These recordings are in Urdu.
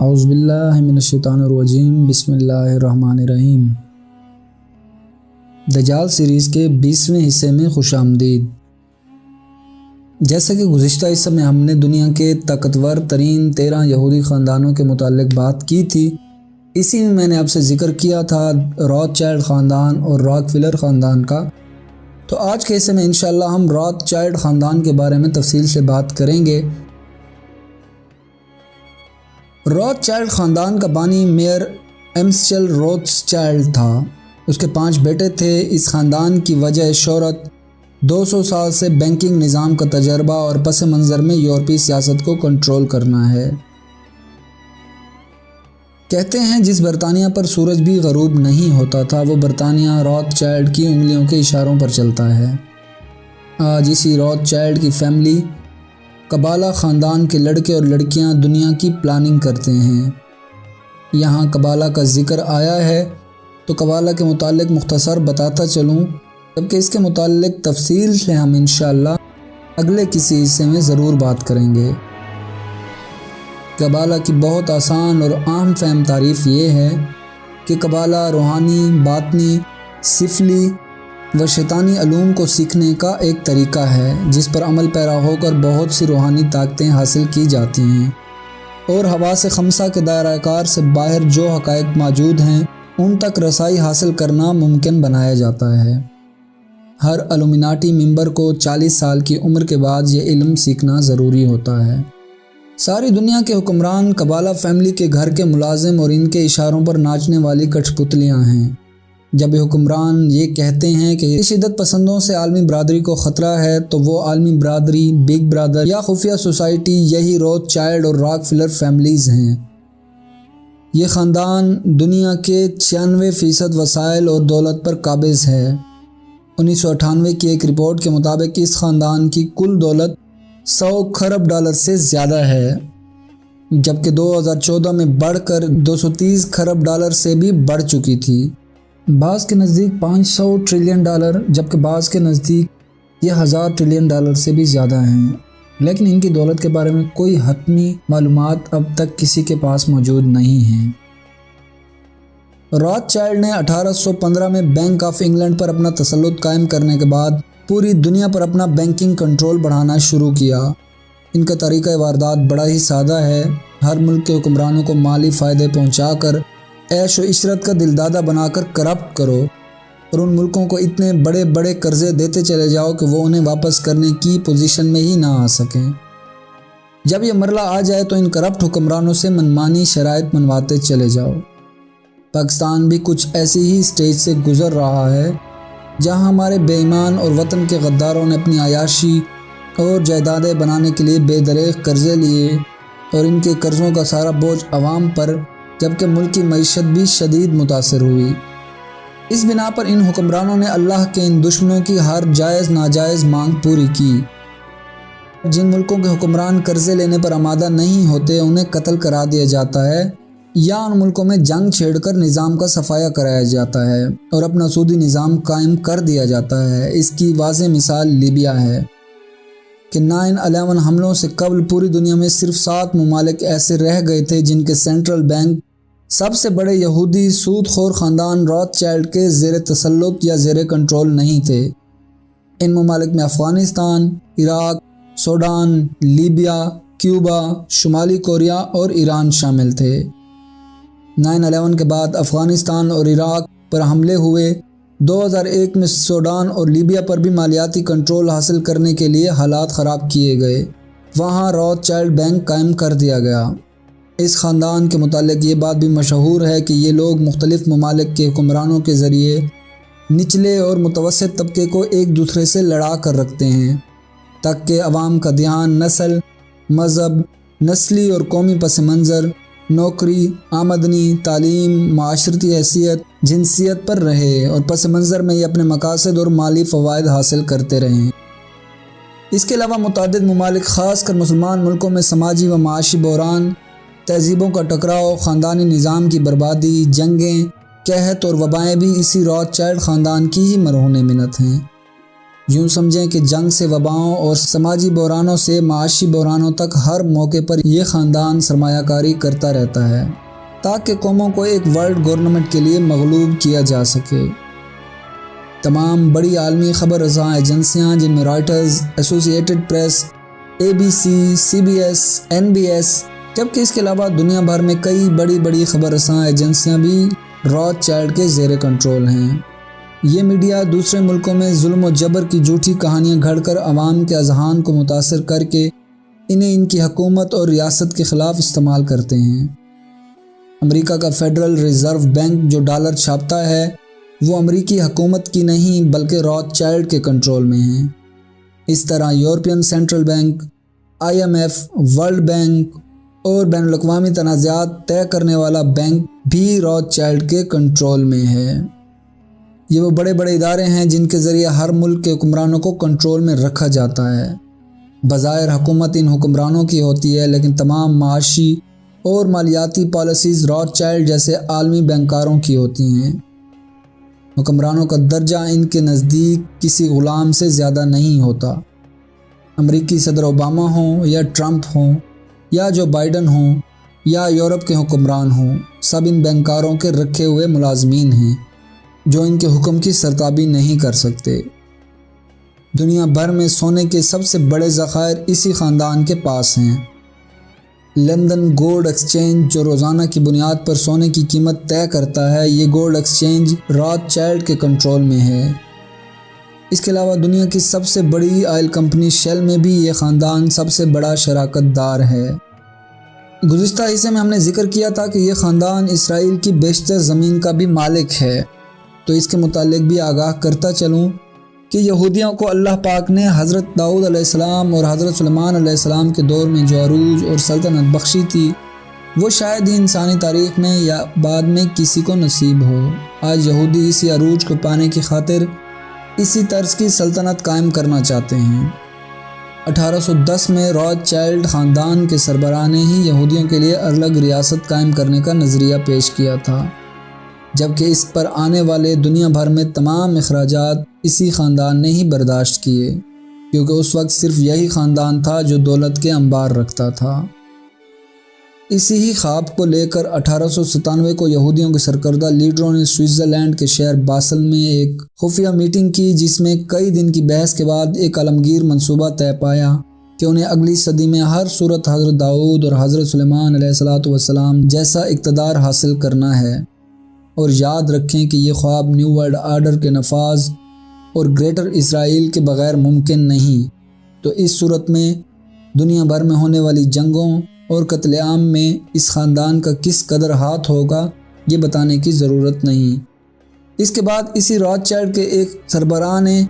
اعوذ باللہ من الشیطان الرجیم، بسم اللہ الرحمن الرحیم۔ دجال سیریز کے 20ویں حصے میں خوش آمدید۔ جیسا کہ گزشتہ حصہ میں ہم نے دنیا کے طاقتور ترین 13 یہودی خاندانوں کے متعلق بات کی تھی، اسی میں میں نے آپ سے ذکر کیا تھا روتھ چائلڈ خاندان اور راک فلر خاندان کا۔ تو آج کے حصے میں انشاءاللہ ہم روتھ چائلڈ خاندان کے بارے میں تفصیل سے بات کریں گے۔ روتھ چائلڈ خاندان کا بانی میئر ایمسچل روتھ چائلڈ تھا۔ اس کے 5 بیٹے تھے۔ اس خاندان کی وجہ شہرت 200 سال سے بینکنگ نظام کا تجربہ اور پس منظر میں یورپی سیاست کو کنٹرول کرنا ہے۔ کہتے ہیں جس برطانیہ پر سورج بھی غروب نہیں ہوتا تھا، وہ برطانیہ روتھ چائلڈ کی انگلیوں کے اشاروں پر چلتا ہے۔ آج اسی روتھ چائلڈ کی فیملی قبالہ خاندان کے لڑکے اور لڑکیاں دنیا کی پلاننگ کرتے ہیں۔ یہاں قبالہ کا ذکر آیا ہے تو قبالہ کے متعلق مختصر بتاتا چلوں، جبکہ اس کے متعلق تفصیل سے ہم انشاءاللہ اگلے کسی حصے میں ضرور بات کریں گے۔ قبالہ کی بہت آسان اور عام فہم تعریف یہ ہے کہ قبالہ روحانی، باطنی، سفلی و شیطانی علوم کو سیکھنے کا ایک طریقہ ہے جس پر عمل پیرا ہو کر بہت سی روحانی طاقتیں حاصل کی جاتی ہیں، اور حواس خمسہ کے دائرہ کار سے باہر جو حقائق موجود ہیں ان تک رسائی حاصل کرنا ممکن بنایا جاتا ہے۔ ہر الومناٹی ممبر کو 40 سال کی عمر کے بعد یہ علم سیکھنا ضروری ہوتا ہے۔ ساری دنیا کے حکمران قبالہ فیملی کے گھر کے ملازم اور ان کے اشاروں پر ناچنے والی کٹھ پتلیاں ہیں۔ جب یہ حکمران یہ کہتے ہیں کہ شدت پسندوں سے عالمی برادری کو خطرہ ہے، تو وہ عالمی برادری، بگ برادر یا خفیہ سوسائٹی یہی روتھ چائلڈ اور راک فلر فیملیز ہیں۔ یہ خاندان دنیا کے 96% وسائل اور دولت پر قابض ہے۔ 1998 کی ایک رپورٹ کے مطابق اس خاندان کی کل دولت $100 کھرب سے زیادہ ہے، جبکہ 2014 میں بڑھ کر $230 کھرب سے بھی بڑھ چکی تھی۔ بعض کے نزدیک $500 ٹریلین، جبکہ بعض کے نزدیک یہ $1000 ٹریلین سے بھی زیادہ ہیں، لیکن ان کی دولت کے بارے میں کوئی حتمی معلومات اب تک کسی کے پاس موجود نہیں ہیں۔ روتھ چائلڈ نے 1815 میں بینک آف انگلینڈ پر اپنا تسلط قائم کرنے کے بعد پوری دنیا پر اپنا بینکنگ کنٹرول بڑھانا شروع کیا۔ ان کا طریقہ واردات بڑا ہی سادہ ہے۔ ہر ملک کے حکمرانوں کو مالی فائدے پہنچا کر، عیش و عشرت کا دلدادہ بنا کر کرپٹ کرو، اور ان ملکوں کو اتنے بڑے بڑے قرضے دیتے چلے جاؤ کہ وہ انہیں واپس کرنے کی پوزیشن میں ہی نہ آ سکیں۔ جب یہ مرحلہ آ جائے تو ان کرپٹ حکمرانوں سے منمانی شرائط منواتے چلے جاؤ۔ پاکستان بھی کچھ ایسی ہی سٹیج سے گزر رہا ہے، جہاں ہمارے بے ایمان اور وطن کے غداروں نے اپنی عیاشی اور جائیدادیں بنانے کے لیے بے دریغ قرضے لیے، اور ان کے قرضوں کا سارا بوجھ عوام پر، جبکہ ملک کی معیشت بھی شدید متاثر ہوئی۔ اس بنا پر ان حکمرانوں نے اللہ کے ان دشمنوں کی ہر جائز ناجائز مانگ پوری کی۔ جن ملکوں کے حکمران قرضے لینے پر آمادہ نہیں ہوتے انہیں قتل کرا دیا جاتا ہے، یا ان ملکوں میں جنگ چھیڑ کر نظام کا صفایا کرایا جاتا ہے اور اپنا سودی نظام قائم کر دیا جاتا ہے۔ اس کی واضح مثال لیبیا ہے کہ 9/11 حملوں سے قبل پوری دنیا میں صرف 7 ممالک ایسے رہ گئے تھے جن کے سینٹرل بینک سب سے بڑے یہودی سود خور خاندان روتھ چائلڈ کے زیر تسلط یا زیر کنٹرول نہیں تھے۔ ان ممالک میں Afghanistan, Iraq, Sudan, Libya, Cuba, شمالی کوریا اور ایران شامل تھے۔ 9/11 کے بعد افغانستان اور عراق پر حملے ہوئے۔ 2001 میں سوڈان اور لیبیا پر بھی مالیاتی کنٹرول حاصل کرنے کے لیے حالات خراب کیے گئے۔ وہاں روتھ چائلڈ بینک قائم کر دیا گیا۔ اس خاندان کے متعلق یہ بات بھی مشہور ہے کہ یہ لوگ مختلف ممالک کے حکمرانوں کے ذریعے نچلے اور متوسط طبقے کو ایک دوسرے سے لڑا کر رکھتے ہیں، تاکہ عوام کا دھیان نسل، مذہب، نسلی اور قومی پس منظر، نوکری، آمدنی، تعلیم، معاشرتی حیثیت، جنسیت پر رہے، اور پس منظر میں یہ اپنے مقاصد اور مالی فوائد حاصل کرتے رہیں۔ اس کے علاوہ متعدد ممالک، خاص کر مسلمان ملکوں میں سماجی و معاشی بحران، تہذیبوں کا ٹکراؤ، خاندانی نظام کی بربادی، جنگیں، قحط اور وبائیں بھی اسی روتھ چائلڈ خاندان کی ہی مرہون منت ہیں۔ یوں سمجھیں کہ جنگ سے وباؤں اور سماجی بحرانوں سے معاشی بحرانوں تک ہر موقع پر یہ خاندان سرمایہ کاری کرتا رہتا ہے تاکہ قوموں کو ایک ورلڈ گورنمنٹ کے لیے مغلوب کیا جا سکے۔ تمام بڑی عالمی خبر رساں ایجنسیاں جن میں رائٹرز، ایسوسی ایٹڈ پریس، ABC، CBS، NBS، جبکہ اس کے علاوہ دنیا بھر میں کئی بڑی خبر رساں ایجنسیاں بھی راتھ چائلڈ کے زیر کنٹرول ہیں۔ یہ میڈیا دوسرے ملکوں میں ظلم و جبر کی جھوٹی کہانیاں گھڑ کر عوام کے اذہان کو متاثر کر کے انہیں ان کی حکومت اور ریاست کے خلاف استعمال کرتے ہیں۔ امریکہ کا فیڈرل ریزرو بینک جو ڈالر چھاپتا ہے وہ امریکی حکومت کی نہیں بلکہ راتھ چائلڈ کے کنٹرول میں ہے۔ اس طرح European central bank, IMF، world bank اور بین الاقوامی تنازعات طے کرنے والا بینک بھی راتھ چائلڈ کے کنٹرول میں ہے۔ یہ وہ بڑے ادارے ہیں جن کے ذریعے ہر ملک کے حکمرانوں کو کنٹرول میں رکھا جاتا ہے۔ بظاہر حکومت ان حکمرانوں کی ہوتی ہے لیکن تمام معاشی اور مالیاتی پالیسیز راتھ چائلڈ جیسے عالمی بینکاروں کی ہوتی ہیں۔ حکمرانوں کا درجہ ان کے نزدیک کسی غلام سے زیادہ نہیں ہوتا۔ امریکی صدر اوباما ہوں یا ٹرمپ ہوں یا جو بائیڈن ہوں یا یورپ کے حکمران ہوں، سب ان بینکاروں کے رکھے ہوئے ملازمین ہیں جو ان کے حکم کی سرتابی نہیں کر سکتے۔ دنیا بھر میں سونے کے سب سے بڑے ذخائر اسی خاندان کے پاس ہیں۔ لندن گولڈ ایکسچینج جو روزانہ کی بنیاد پر سونے کی قیمت طے کرتا ہے، یہ گولڈ ایکسچینج راتھ چائلڈ کے کنٹرول میں ہے۔ اس کے علاوہ دنیا کی سب سے بڑی آئل کمپنی شیل میں بھی یہ خاندان سب سے بڑا شراکت دار ہے۔ گزشتہ حصے میں ہم نے ذکر کیا تھا کہ یہ خاندان اسرائیل کی بیشتر زمین کا بھی مالک ہے، تو اس کے متعلق بھی آگاہ کرتا چلوں کہ یہودیوں کو اللہ پاک نے حضرت داؤد علیہ السلام اور حضرت سلیمان علیہ السلام کے دور میں جو عروج اور سلطنت بخشی تھی وہ شاید ہی انسانی تاریخ میں یا بعد میں کسی کو نصیب ہو۔ آج یہودی اسی عروج کو پانے کی خاطر اسی طرز کی سلطنت قائم کرنا چاہتے ہیں۔ 1810 میں راتھ چائلڈ خاندان کے سربراہ نے ہی یہودیوں کے لیے الگ ریاست قائم کرنے کا نظریہ پیش کیا تھا، جبکہ اس پر آنے والے دنیا بھر میں تمام اخراجات اسی خاندان نے ہی برداشت کیے، کیونکہ اس وقت صرف یہی خاندان تھا جو دولت کے انبار رکھتا تھا۔ اسی ہی خواب کو لے کر 1897 کو یہودیوں کے سرکردہ لیڈروں نے سوئٹزرلینڈ کے شہر باسل میں ایک خفیہ میٹنگ کی، جس میں کئی دن کی بحث کے بعد ایک عالمگیر منصوبہ طے پایا کہ انہیں اگلی صدی میں ہر صورت حضرت داؤد اور حضرت سلیمان علیہ السلام جیسا اقتدار حاصل کرنا ہے، اور یاد رکھیں کہ یہ خواب نیو ورلڈ آرڈر کے نفاذ اور گریٹر اسرائیل کے بغیر ممکن نہیں۔ تو اس صورت میں دنیا بھر میں ہونے والی جنگوں اور قتل عام میں اس خاندان کا کس قدر ہاتھ ہوگا یہ بتانے کی ضرورت نہیں۔ اس کے بعد اسی راتھ چائلڈ کے ایک سربراہ نے،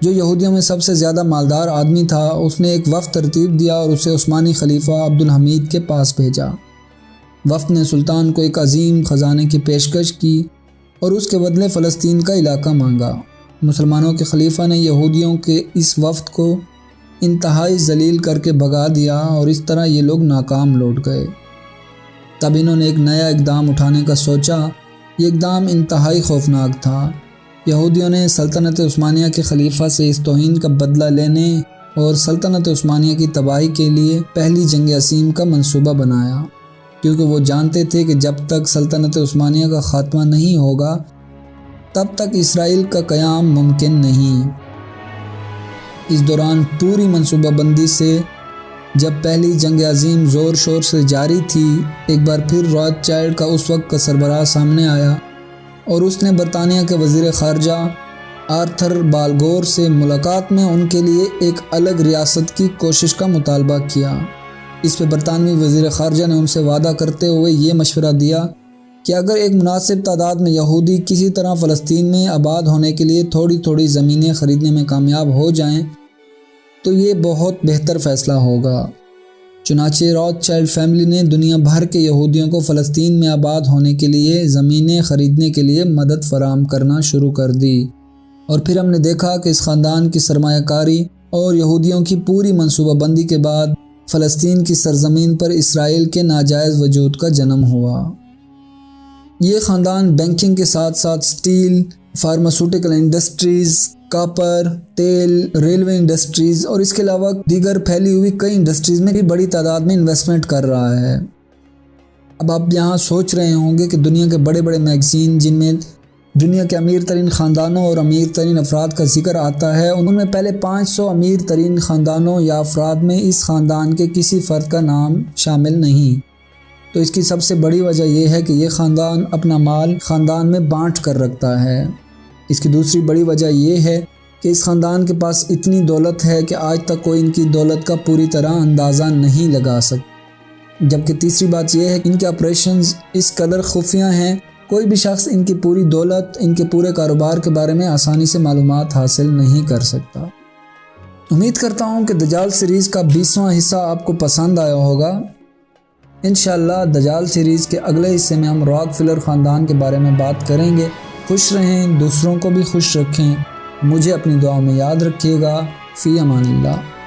جو یہودیوں میں سب سے زیادہ مالدار آدمی تھا، اس نے ایک وفد ترتیب دیا اور اسے عثمانی خلیفہ عبدالحمید کے پاس بھیجا۔ وفد نے سلطان کو ایک عظیم خزانے کی پیشکش کی اور اس کے بدلے فلسطین کا علاقہ مانگا۔ مسلمانوں کے خلیفہ نے یہودیوں کے اس وفد کو انتہائی ذلیل کر کے بھگا دیا اور اس طرح یہ لوگ ناکام لوٹ گئے۔ تب انہوں نے ایک نیا اقدام اٹھانے کا سوچا۔ یہ اقدام انتہائی خوفناک تھا۔ یہودیوں نے سلطنت عثمانیہ کے خلیفہ سے اس توہین کا بدلہ لینے اور سلطنت عثمانیہ کی تباہی کے لیے پہلی جنگ عظیم کا منصوبہ بنایا، کیونکہ وہ جانتے تھے کہ جب تک سلطنت عثمانیہ کا خاتمہ نہیں ہوگا تب تک اسرائیل کا قیام ممکن نہیں۔ اس دوران پوری منصوبہ بندی سے جب پہلی جنگ عظیم زور شور سے جاری تھی، ایک بار پھر راتھ چائلڈ کا اس وقت کا سربراہ سامنے آیا اور اس نے برطانیہ کے وزیر خارجہ آرتھر بالگور سے ملاقات میں ان کے لیے ایک الگ ریاست کی کوشش کا مطالبہ کیا۔ اس پہ برطانوی وزیر خارجہ نے ان سے وعدہ کرتے ہوئے یہ مشورہ دیا کہ اگر ایک مناسب تعداد میں یہودی کسی طرح فلسطین میں آباد ہونے کے لیے تھوڑی زمینیں خریدنے میں کامیاب ہو جائیں تو یہ بہت بہتر فیصلہ ہوگا۔ چنانچہ راتھ چائلڈ فیملی نے دنیا بھر کے یہودیوں کو فلسطین میں آباد ہونے کے لیے زمینیں خریدنے کے لیے مدد فراہم کرنا شروع کر دی، اور پھر ہم نے دیکھا کہ اس خاندان کی سرمایہ کاری اور یہودیوں کی پوری منصوبہ بندی کے بعد فلسطین کی سرزمین پر اسرائیل کے ناجائز وجود کا جنم ہوا۔ یہ خاندان بینکنگ کے ساتھ ساتھ سٹیل، فارماسیوٹیکل انڈسٹریز، کاپر، تیل، ریلوے انڈسٹریز اور اس کے علاوہ دیگر پھیلی ہوئی کئی انڈسٹریز میں بھی بڑی تعداد میں انویسٹمنٹ کر رہا ہے۔ اب آپ یہاں سوچ رہے ہوں گے کہ دنیا کے بڑے بڑے میگزین جن میں دنیا کے امیر ترین خاندانوں اور امیر ترین افراد کا ذکر آتا ہے، ان میں پہلے 500 امیر ترین خاندانوں یا افراد میں اس خاندان کے کسی فرد کا نام شامل نہیں۔ تو اس کی سب سے بڑی وجہ یہ ہے کہ یہ خاندان اپنا مال خاندان میں بانٹ کر رکھتا ہے۔ اس کی دوسری بڑی وجہ یہ ہے کہ اس خاندان کے پاس اتنی دولت ہے کہ آج تک کوئی ان کی دولت کا پوری طرح اندازہ نہیں لگا سکتا۔ جبکہ تیسری بات یہ ہے کہ ان کے آپریشنز اس قدر خفیہ ہیں، کوئی بھی شخص ان کی پوری دولت، ان کے پورے کاروبار کے بارے میں آسانی سے معلومات حاصل نہیں کر سکتا۔ امید کرتا ہوں کہ دجال سیریز کا 20واں حصہ آپ کو پسند آیا ہوگا۔ انشاءاللہ دجال سیریز کے اگلے حصے میں ہم راک فلر خاندان کے بارے میں بات کریں گے۔ خوش رہیں، دوسروں کو بھی خوش رکھیں، مجھے اپنی دعاؤں میں یاد رکھیے گا۔ فی امان اللہ۔